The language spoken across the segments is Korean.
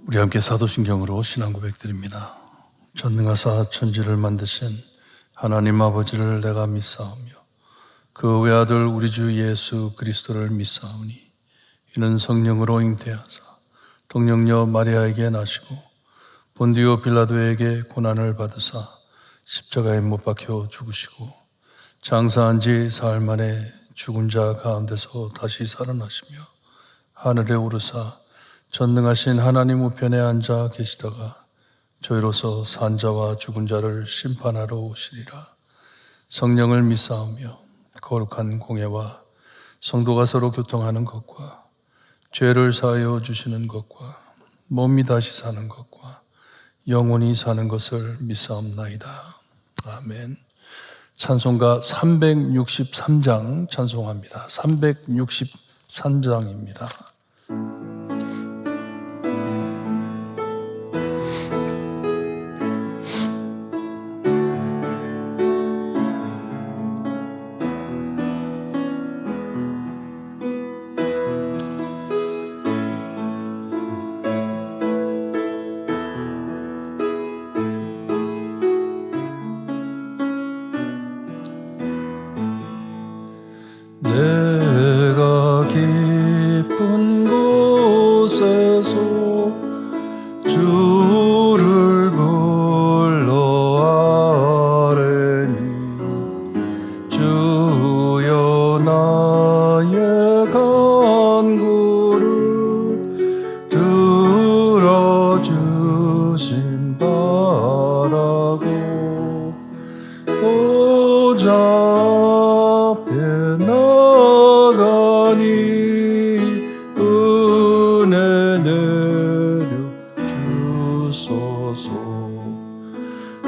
우리 함께 사도신경으로 신앙 고백드립니다. 전능하사 천지를 만드신 하나님 아버지를 내가 믿사오며 그 외아들 우리 주 예수 그리스도를 믿사오니 이는 성령으로 잉태하사 동정녀 마리아에게 나시고 본디오 빌라도에게 고난을 받으사 십자가에 못 박혀 죽으시고 장사한 지 사흘 만에 죽은 자 가운데서 다시 살아나시며 하늘에 오르사 전능하신 하나님 우편에 앉아 계시다가 저희로서 산자와 죽은 자를 심판하러 오시리라. 성령을 믿사오며 거룩한 공예와 성도가 서로 교통하는 것과 죄를 사하여 주시는 것과 몸이 다시 사는 것과 영원히 사는 것을 믿사옵나이다. 아멘. 찬송가 363장 찬송합니다. 363장입니다. 내가 깊은 곳에서 주를 불러 아뢰니 주여 나의 간구를 들어주심 바라고 보자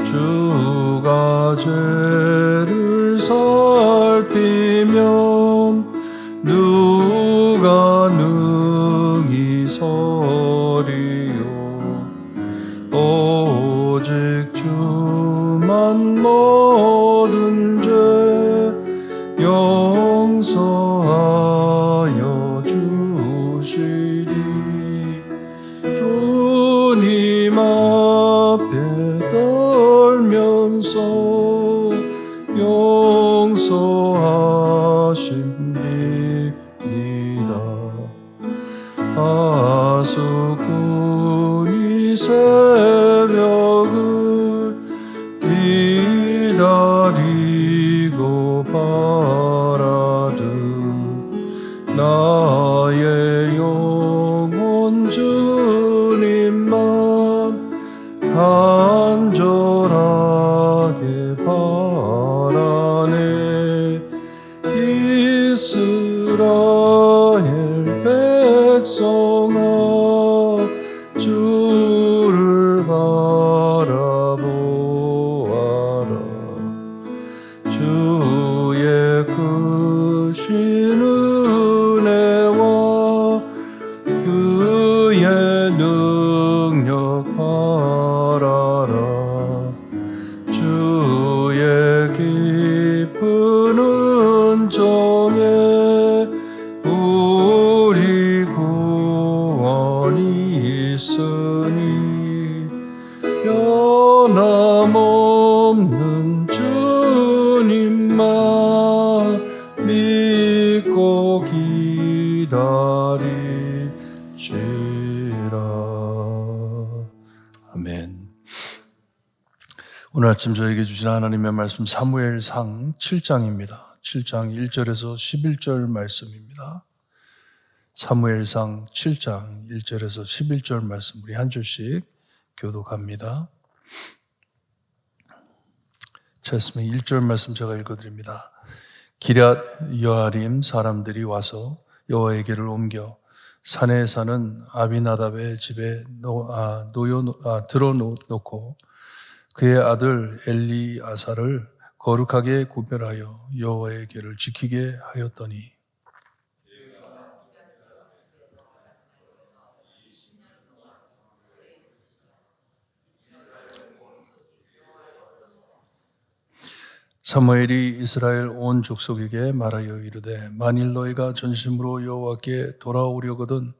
주가 죄를 살피면 누가 능히 서리요. 오직 주만 모든 죄 용서하여 주시리. 주님 앞에 떨면서 용서하십니다. 하수꾼이 새벽을 기다리고 바라듯 나의 영혼 주님만 간절하게 바라네. 이스라엘 백성아 주를 바라보아라. 주의 크신 은혜와 그의 능력 바라라. 주의 깊은 은총에 우리 구원이 있으니 변함없는 주님만 믿고 기다리시라. 아멘. 오늘 아침 저에게 주신 하나님의 말씀 사무엘상 7장입니다. 7장 1절에서 11절 말씀입니다. 사무엘상 7장 1절에서 11절 말씀 우리 한 절씩 교독합니다. 찾으면 1절 말씀 제가 읽어드립니다. 기럇 여아림 사람들이 와서 여호와에게를 옮겨 산에 사는 아비나답의 집에 들어놓고 그의 아들 엘리아사를 거룩하게 구별하여 여호와의 궤를 지키게 하였더니 사무엘이 이스라엘 온 족속에게 말하여 이르되 만일 너희가 전심으로 여호와께 돌아오려거든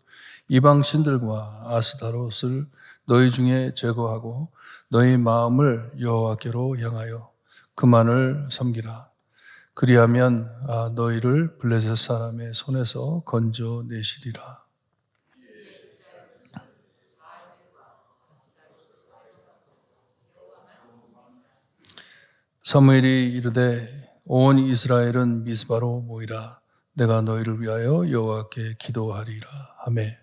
이방 신들과 아스타롯을 너희 중에 제거하고 너희 마음을 여호와께로 향하여 그만을 섬기라. 그리하면 너희를 블레셋 사람의 손에서 건져내시리라. 사무엘이 이르되 온 이스라엘은 미스바로 모이라. 내가 너희를 위하여 여호와께 기도하리라 하매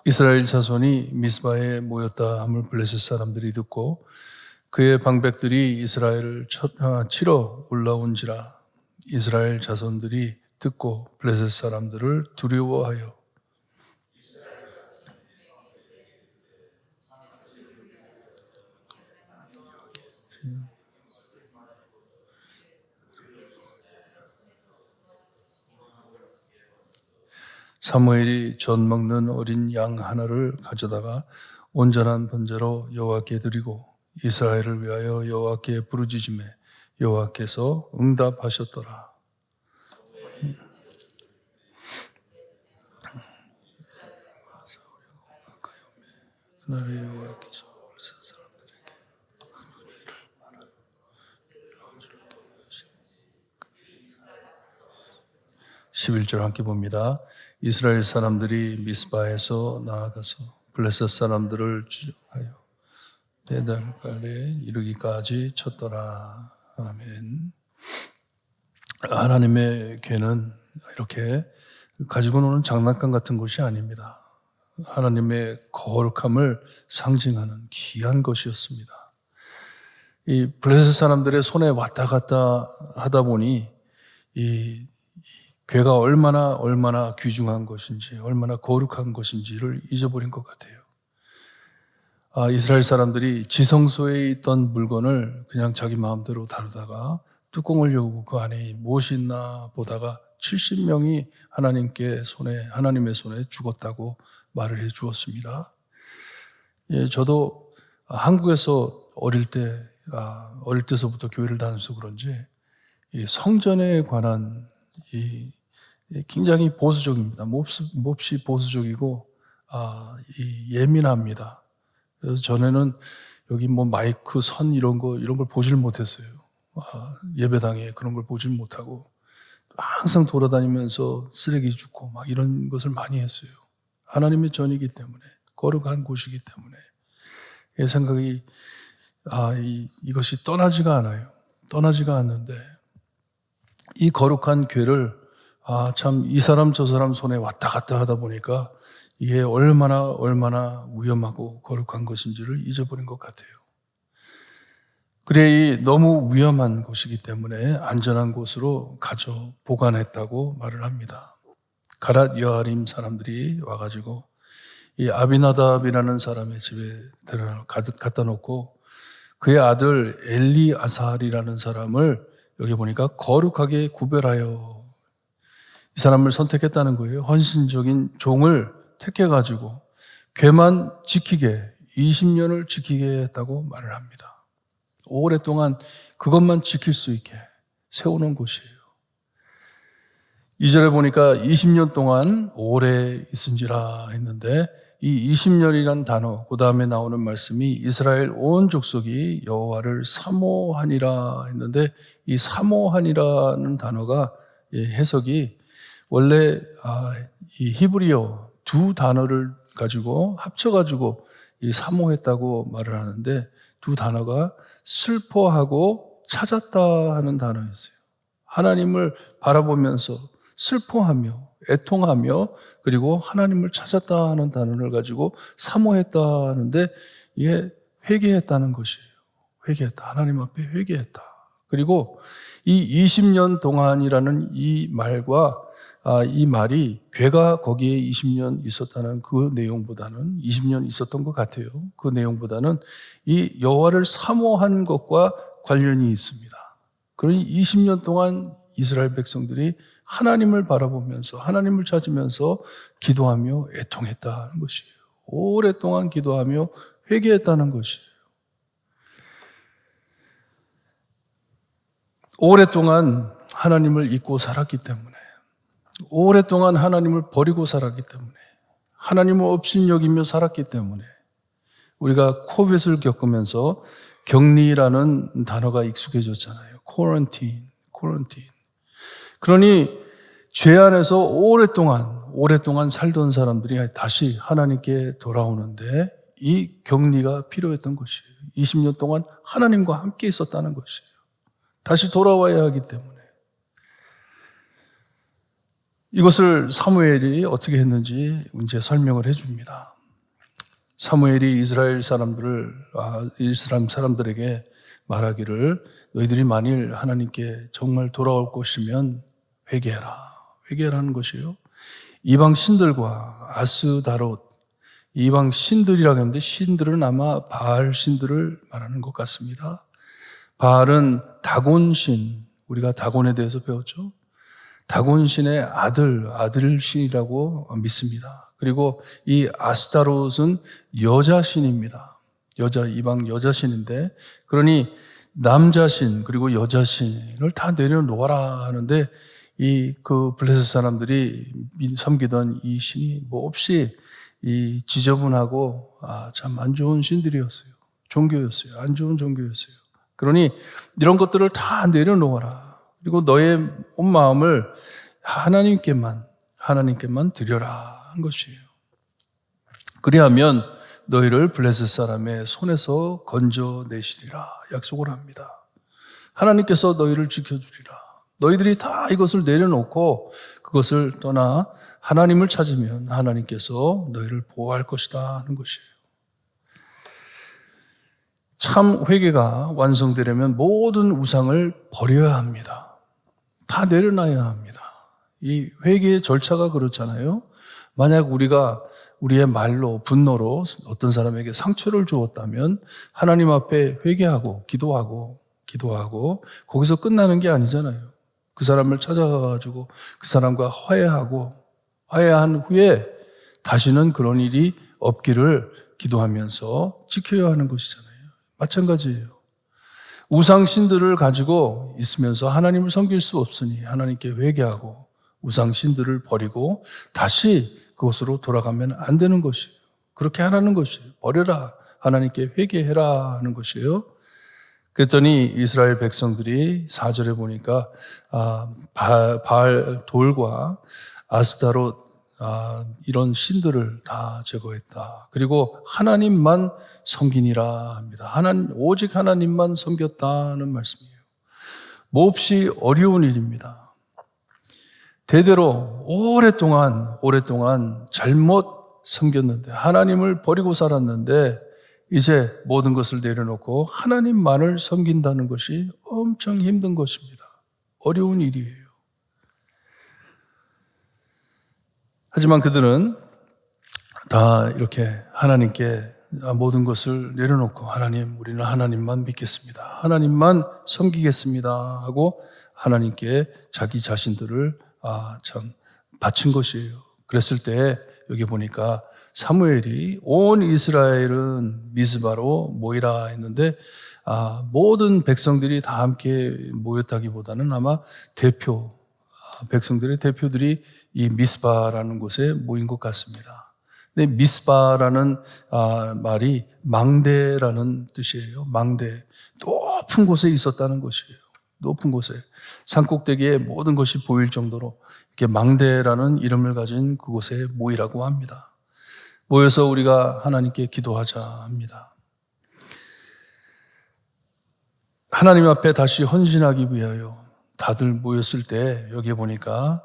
이스라엘 자손이 미스바에 모였다 함을 블레셋 사람들이 듣고 그의 방백들이 이스라엘을 치러 올라온지라. 이스라엘 자손들이 듣고 블레셋 사람들을 두려워하여 사무엘이 젖 먹는 어린 양 하나를 가져다가 온전한 번제로 여호와께 드리고 이스라엘을 위하여 여호와께 부르짖음에 여호와께서 응답하셨더라. 그날에 여호와께서 블레셋 사람들에게 11절 함께 봅니다. 이스라엘 사람들이 미스바에서 나아가서 블레셋 사람들을 추적하여 베델갈에 이르기까지 쳤더라. 아멘. 하나님의 괴는 이렇게 가지고 노는 장난감 같은 것이 아닙니다. 하나님의 거룩함을 상징하는 귀한 것이었습니다. 이 블레셋 사람들의 손에 왔다 갔다 하다 보니 이 괴가 얼마나 귀중한 것인지, 얼마나 거룩한 것인지를 잊어버린 것 같아요. 이스라엘 사람들이 지성소에 있던 물건을 그냥 자기 마음대로 다루다가 뚜껑을 열고 그 안에 무엇이 있나 보다가 70명이 하나님의 손에 죽었다고 말을 해 주었습니다. 예, 저도 한국에서 어릴 때서부터 교회를 다녀서 그런지 이 성전에 관한 굉장히 보수적입니다. 몹시 보수적이고 예민합니다. 그래서 전에는 여기 마이크 선 이런 걸 보질 못했어요. 예배당에 그런 걸 보질 못하고 항상 돌아다니면서 쓰레기 줍고 이런 것을 많이 했어요. 하나님의 전이기 때문에, 거룩한 곳이기 때문에. 이 생각이 이것이 떠나지가 않아요. 떠나지가 않는데 이 거룩한 괴를 참 이 사람 저 사람 손에 왔다 갔다 하다 보니까 이게 얼마나 위험하고 거룩한 것인지를 잊어버린 것 같아요. 그래, 너무 위험한 곳이기 때문에 안전한 곳으로 가져 보관했다고 말을 합니다. 가랏 여아림 사람들이 와가지고 이 아비나답이라는 사람의 집에 갖다 놓고 그의 아들 엘리아살이라는 사람을 여기 보니까 거룩하게 구별하여 이 사람을 선택했다는 거예요. 헌신적인 종을 택해가지고 괴만 지키게 20년을 지키게 했다고 말을 합니다. 오랫동안 그것만 지킬 수 있게 세우는 곳이에요. 2절에 보니까 20년 동안 오래 있은지라 했는데 이 20년이라는 단어, 그 다음에 나오는 말씀이 이스라엘 온 족속이 여호와를 사모하니라 했는데 이 사모하니라는 단어가 해석이 원래 이 히브리어 두 단어를 가지고 합쳐가지고 이 사모했다고 말을 하는데 두 단어가 슬퍼하고 찾았다 하는 단어였어요. 하나님을 바라보면서 슬퍼하며 애통하며 그리고 하나님을 찾았다 하는 단어를 가지고 사모했다 하는데 이게 회개했다는 것이에요. 회개했다. 하나님 앞에 회개했다. 그리고 이 20년 동안이라는 이 말과 이 말이 괴가 거기에 20년 있었다는 그 내용보다는 20년 있었던 것 같아요. 그 내용보다는 이 여호와를 사모한 것과 관련이 있습니다. 그러니 20년 동안 이스라엘 백성들이 하나님을 바라보면서 하나님을 찾으면서 기도하며 애통했다는 것이에요. 오랫동안 기도하며 회개했다는 것이에요. 오랫동안 하나님을 잊고 살았기 때문에, 오랫동안 하나님을 버리고 살았기 때문에, 하나님을 업신여기며 살았기 때문에 우리가 코빗을 겪으면서 격리라는 단어가 익숙해졌잖아요. quarantine. 그러니 죄 안에서 오랫동안 살던 사람들이 다시 하나님께 돌아오는데 이 격리가 필요했던 것이에요. 20년 동안 하나님과 함께 있었다는 것이에요. 다시 돌아와야 하기 때문에. 이것을 사무엘이 어떻게 했는지 이제 설명을 해줍니다. 사무엘이 이스라엘 사람들에게 말하기를 너희들이 만일 하나님께 정말 돌아올 것이면 회개하라는 것이에요. 이방 신들과 아스다롯, 이방 신들이라고 하는데 신들은 아마 바알 신들을 말하는 것 같습니다. 바알은 다곤신, 우리가 다곤에 대해서 배웠죠. 다곤신의 아들신이라고 믿습니다. 그리고 이 아스타롯은 여자신입니다. 이방 여자신인데, 그러니 남자신 그리고 여자신을 다 내려놓아라 하는데, 그 블레셋 사람들이 섬기던 이 신이 몹시 이 지저분하고 참 안 좋은 신들이었어요. 종교였어요. 안 좋은 종교였어요. 그러니 이런 것들을 다 내려놓아라. 그리고 너의 온 마음을 하나님께만 드려라 한 것이에요. 그리하면 너희를 블레셋 사람의 손에서 건져내시리라 약속을 합니다. 하나님께서 너희를 지켜주리라. 너희들이 다 이것을 내려놓고 그것을 떠나 하나님을 찾으면 하나님께서 너희를 보호할 것이다 하는 것이에요. 참 회개가 완성되려면 모든 우상을 버려야 합니다. 다 내려놔야 합니다. 이 회개의 절차가 그렇잖아요. 만약 우리가 우리의 말로, 분노로 어떤 사람에게 상처를 주었다면 하나님 앞에 회개하고 기도하고 거기서 끝나는 게 아니잖아요. 그 사람을 찾아가가지고 그 사람과 화해한 후에 다시는 그런 일이 없기를 기도하면서 지켜야 하는 것이잖아요. 마찬가지예요. 우상신들을 가지고 있으면서 하나님을 섬길 수 없으니 하나님께 회개하고 우상신들을 버리고 다시 그곳으로 돌아가면 안 되는 것이에요. 그렇게 하라는 것이에요. 버려라. 하나님께 회개해라 하는 것이에요. 그랬더니 이스라엘 백성들이 4절에 보니까 바알 돌과 아스타롯 이런 신들을 다 제거했다. 그리고 하나님만 섬기니라 합니다. 오직 하나님만 섬겼다는 말씀이에요. 몹시 어려운 일입니다. 대대로 오랫동안 잘못 섬겼는데 하나님을 버리고 살았는데 이제 모든 것을 내려놓고 하나님만을 섬긴다는 것이 엄청 힘든 것입니다. 어려운 일이에요. 하지만 그들은 다 이렇게 하나님께 모든 것을 내려놓고 하나님, 우리는 하나님만 믿겠습니다. 하나님만 섬기겠습니다 하고 하나님께 자기 자신들을 참 바친 것이에요. 그랬을 때 여기 보니까 사무엘이 온 이스라엘은 미스바로 모이라 했는데 모든 백성들이 다 함께 모였다기보다는 아마 백성들의 대표들이 이 미스바라는 곳에 모인 것 같습니다. 근데 미스바라는 말이 망대라는 뜻이에요. 망대. 높은 곳에 있었다는 것이에요. 높은 곳에. 산꼭대기에 모든 것이 보일 정도로 이렇게 망대라는 이름을 가진 그곳에 모이라고 합니다. 모여서 우리가 하나님께 기도하자 합니다. 하나님 앞에 다시 헌신하기 위하여 다들 모였을 때 여기 보니까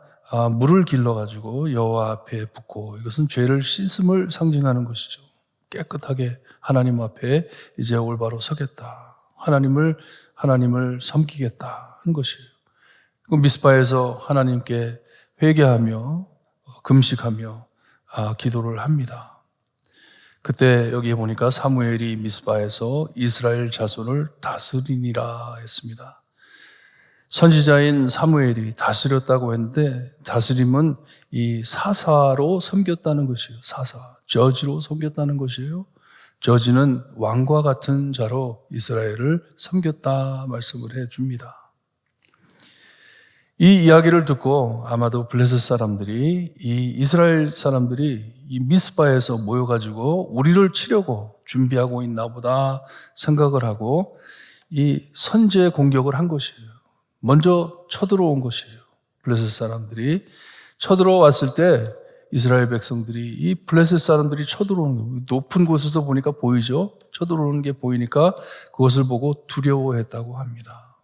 물을 길러가지고 여호와 앞에 붓고 이것은 죄를 씻음을 상징하는 것이죠. 깨끗하게 하나님 앞에 이제 올바로 서겠다. 하나님을 섬기겠다 하는 것이에요. 미스바에서 하나님께 회개하며 금식하며 기도를 합니다. 그때 여기에 보니까 사무엘이 미스바에서 이스라엘 자손을 다스리니라 했습니다. 선지자인 사무엘이 다스렸다고 했는데 다스림은 이 사사로 섬겼다는 것이에요. 사사, 저지로 섬겼다는 것이에요. 저지는 왕과 같은 자로 이스라엘을 섬겼다 말씀을 해줍니다. 이 이야기를 듣고 아마도 블레셋 사람들이 이 이스라엘 사람들이 이 미스바에서 모여가지고 우리를 치려고 준비하고 있나 보다 생각을 하고 이 선제 공격을 한 것이에요. 먼저 쳐들어온 것이에요. 블레셋 사람들이 쳐들어왔을 때 이스라엘 백성들이 이 블레셋 사람들이 쳐들어오는 거예요. 높은 곳에서 보니까 보이죠? 쳐들어오는 게 보이니까 그것을 보고 두려워했다고 합니다.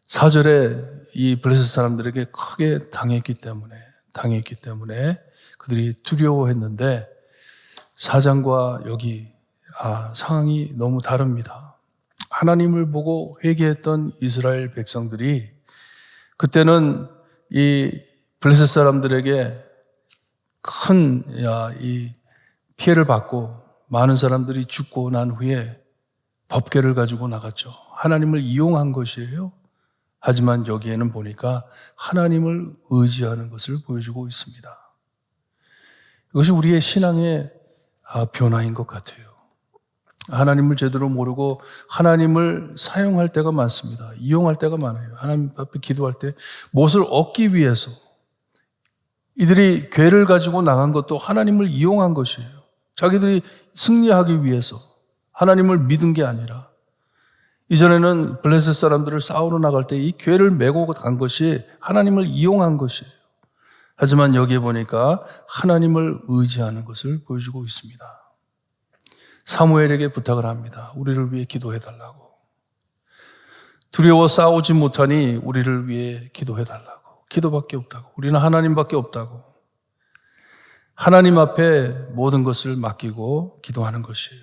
4절에 이 블레셋 사람들에게 크게 당했기 때문에 그들이 두려워했는데 4장과 여기 상황이 너무 다릅니다. 하나님을 보고 회개했던 이스라엘 백성들이 그때는 이 블레셋 사람들에게 큰 이 피해를 받고 많은 사람들이 죽고 난 후에 법궤를 가지고 나갔죠. 하나님을 이용한 것이에요. 하지만 여기에는 보니까 하나님을 의지하는 것을 보여주고 있습니다. 이것이 우리의 신앙의 변화인 것 같아요. 하나님을 제대로 모르고 하나님을 사용할 때가 많습니다. 이용할 때가 많아요. 하나님 앞에 기도할 때 무엇을 얻기 위해서 이들이 궤를 가지고 나간 것도 하나님을 이용한 것이에요. 자기들이 승리하기 위해서 하나님을 믿은 게 아니라 이전에는 블레셋 사람들을 싸우러 나갈 때 이 궤를 메고 간 것이 하나님을 이용한 것이에요. 하지만 여기에 보니까 하나님을 의지하는 것을 보여주고 있습니다. 사무엘에게 부탁을 합니다. 우리를 위해 기도해달라고. 두려워 싸우지 못하니 우리를 위해 기도해달라고. 기도밖에 없다고. 우리는 하나님밖에 없다고. 하나님 앞에 모든 것을 맡기고 기도하는 것이에요.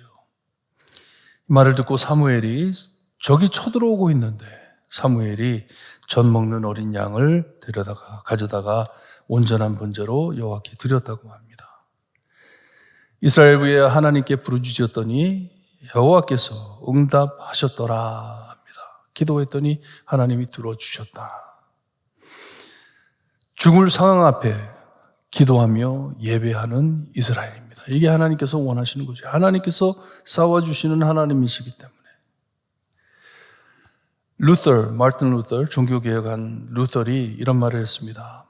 이 말을 듣고 사무엘이 적이 쳐들어오고 있는데 사무엘이 젖 먹는 어린 양을 가져다가 온전한 번제로 여호와께 드렸다고 합니다. 이스라엘 위에 하나님께 부르짖었더니 여호와께서 응답하셨더라 합니다. 기도했더니 하나님이 들어주셨다. 죽을 상황 앞에 기도하며 예배하는 이스라엘입니다. 이게 하나님께서 원하시는 거죠. 하나님께서 싸워주시는 하나님이시기 때문에. 마틴 루터, 종교개혁한 루터이 이런 말을 했습니다.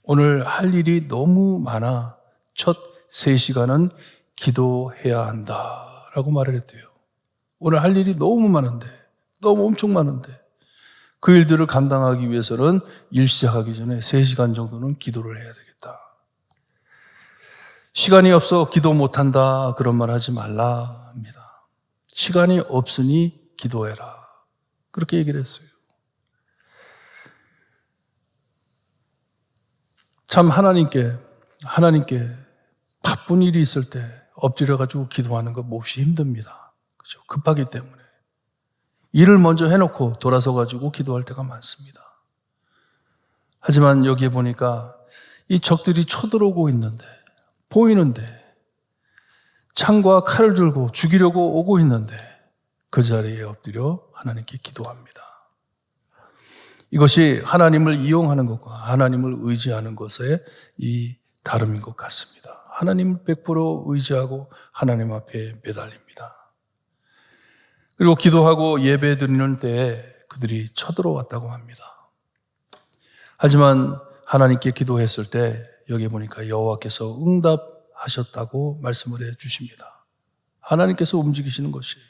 오늘 할 일이 너무 많아 첫 3시간은 기도해야 한다라고 말을 했대요. 오늘 할 일이 너무 많은데, 너무 엄청 많은데 그 일들을 감당하기 위해서는 일 시작하기 전에 3시간 정도는 기도를 해야 되겠다. 시간이 없어 기도 못한다 그런 말 하지 말라 합니다. 시간이 없으니 기도해라. 그렇게 얘기를 했어요. 참 하나님께 바쁜 일이 있을 때 엎드려가지고 기도하는 거 몹시 힘듭니다. 그렇죠? 급하기 때문에. 일을 먼저 해놓고 돌아서가지고 기도할 때가 많습니다. 하지만 여기에 보니까 이 적들이 쳐들어오고 있는데, 보이는데, 창과 칼을 들고 죽이려고 오고 있는데, 그 자리에 엎드려 하나님께 기도합니다. 이것이 하나님을 이용하는 것과 하나님을 의지하는 것의 이 다름인 것 같습니다. 하나님을 100% 의지하고 하나님 앞에 매달립니다. 그리고 기도하고 예배 드리는 때에 그들이 쳐들어왔다고 합니다. 하지만 하나님께 기도했을 때 여기 보니까 여호와께서 응답하셨다고 말씀을 해 주십니다. 하나님께서 움직이시는 것이에요.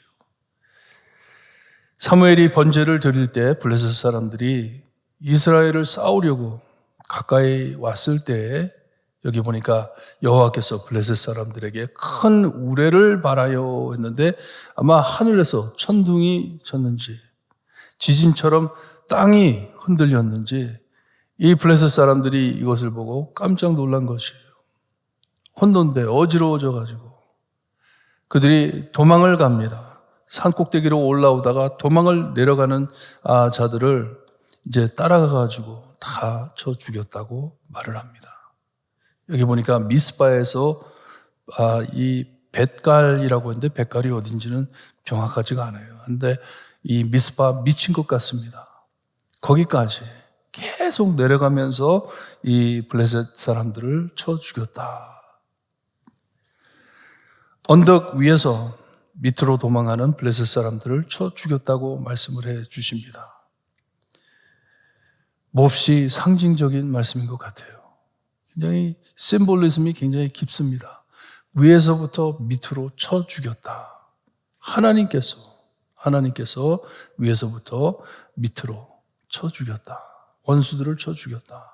사무엘이 번제를 드릴 때 블레셋 사람들이 이스라엘을 싸우려고 가까이 왔을 때 여기 보니까 여호와께서 블레셋 사람들에게 큰 우레를 바라여 했는데 아마 하늘에서 천둥이 쳤는지 지진처럼 땅이 흔들렸는지 이 블레셋 사람들이 이것을 보고 깜짝 놀란 것이에요. 혼돈돼 어지러워져가지고 그들이 도망을 갑니다. 산 꼭대기로 올라오다가 도망을 내려가는 자들을 이제 따라가가지고 다 쳐 죽였다고 말을 합니다. 여기 보니까 미스바에서 이 벳갈이라고 했는데 벳갈이 어딘지는 정확하지가 않아요. 근데 이 미스바 미친 것 같습니다. 거기까지 계속 내려가면서 이 블레셋 사람들을 쳐 죽였다. 언덕 위에서 밑으로 도망하는 블레셋 사람들을 쳐 죽였다고 말씀을 해 주십니다. 몹시 상징적인 말씀인 것 같아요. 굉장히 심볼리즘이 굉장히 깊습니다. 위에서부터 밑으로 쳐 죽였다. 하나님께서 위에서부터 밑으로 쳐 죽였다. 원수들을 쳐 죽였다.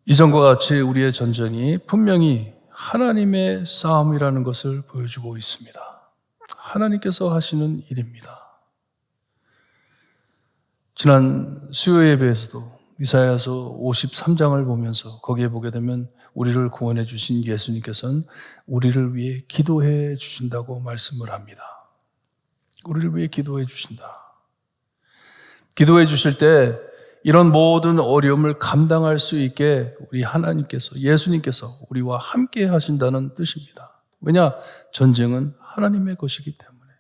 이전과 같이 우리의 전쟁이 분명히 하나님의 싸움이라는 것을 보여주고 있습니다. 하나님께서 하시는 일입니다. 지난 수요 예배에서도 이사야서 53장을 보면서 거기에 보게 되면 우리를 구원해 주신 예수님께서는 우리를 위해 기도해 주신다고 말씀을 합니다. 우리를 위해 기도해 주신다. 기도해 주실 때 이런 모든 어려움을 감당할 수 있게 우리 하나님께서, 예수님께서 우리와 함께 하신다는 뜻입니다. 왜냐? 전쟁은 하나님의 것이기 때문에.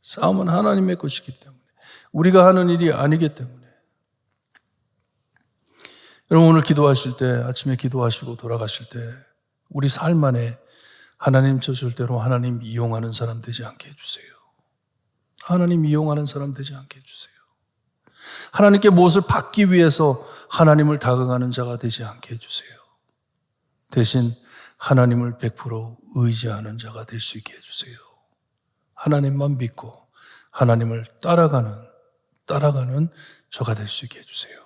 싸움은 하나님의 것이기 때문에. 우리가 하는 일이 아니기 때문에. 여러분 오늘 기도하실 때, 아침에 기도하시고 돌아가실 때 우리 삶 안에 하나님 저절대로 하나님 이용하는 사람 되지 않게 해주세요. 하나님 이용하는 사람 되지 않게 해주세요. 하나님께 무엇을 받기 위해서 하나님을 다가가는 자가 되지 않게 해주세요. 대신 하나님을 100% 의지하는 자가 될 수 있게 해주세요. 하나님만 믿고 하나님을 따라가는 저가 될 수 있게 해주세요.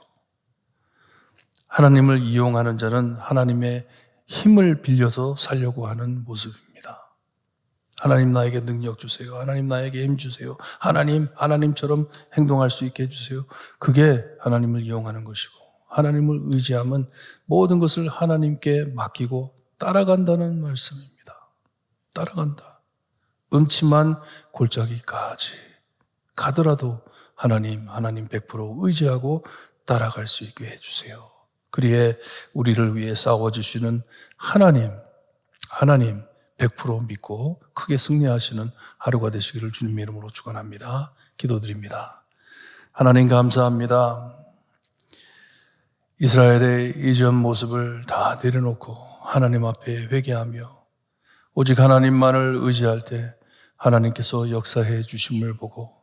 하나님을 이용하는 자는 하나님의 힘을 빌려서 살려고 하는 모습입니다. 하나님 나에게 능력 주세요. 하나님 나에게 힘 주세요. 하나님처럼 행동할 수 있게 해주세요. 그게 하나님을 이용하는 것이고, 하나님을 의지하면 모든 것을 하나님께 맡기고 따라간다는 말씀입니다. 따라간다. 음침한 골짜기까지 가더라도 하나님 100% 의지하고 따라갈 수 있게 해주세요. 그리에 우리를 위해 싸워주시는 하나님 100% 믿고 크게 승리하시는 하루가 되시기를 주님의 이름으로 축원합니다. 기도드립니다. 하나님 감사합니다. 이스라엘의 이전 모습을 다 내려놓고 하나님 앞에 회개하며 오직 하나님만을 의지할 때 하나님께서 역사해 주심을 보고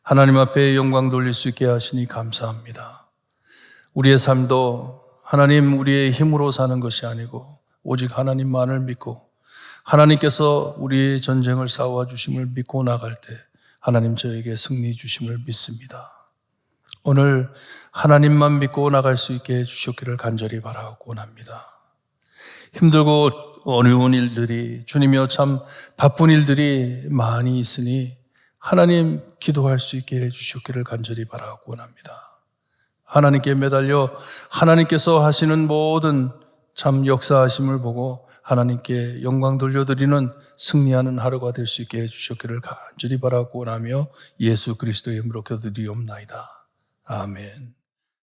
하나님 앞에 영광 돌릴 수 있게 하시니 감사합니다. 우리의 삶도 하나님 우리의 힘으로 사는 것이 아니고 오직 하나님만을 믿고 하나님께서 우리의 전쟁을 싸워 주심을 믿고 나갈 때 하나님 저에게 승리 주심을 믿습니다. 오늘 하나님만 믿고 나갈 수 있게 해주셨기를 간절히 바라고 원합니다. 힘들고 어려운 일들이 주님이여 참 바쁜 일들이 많이 있으니 하나님 기도할 수 있게 해주셨기를 간절히 바라고 원합니다. 하나님께 매달려 하나님께서 하시는 모든 참 역사하심을 보고 하나님께 영광 돌려드리는 승리하는 하루가 될 수 있게 해주셨기를 간절히 바라고 원하며 예수 그리스도의 이름으로 기도드리옵나이다. 아멘.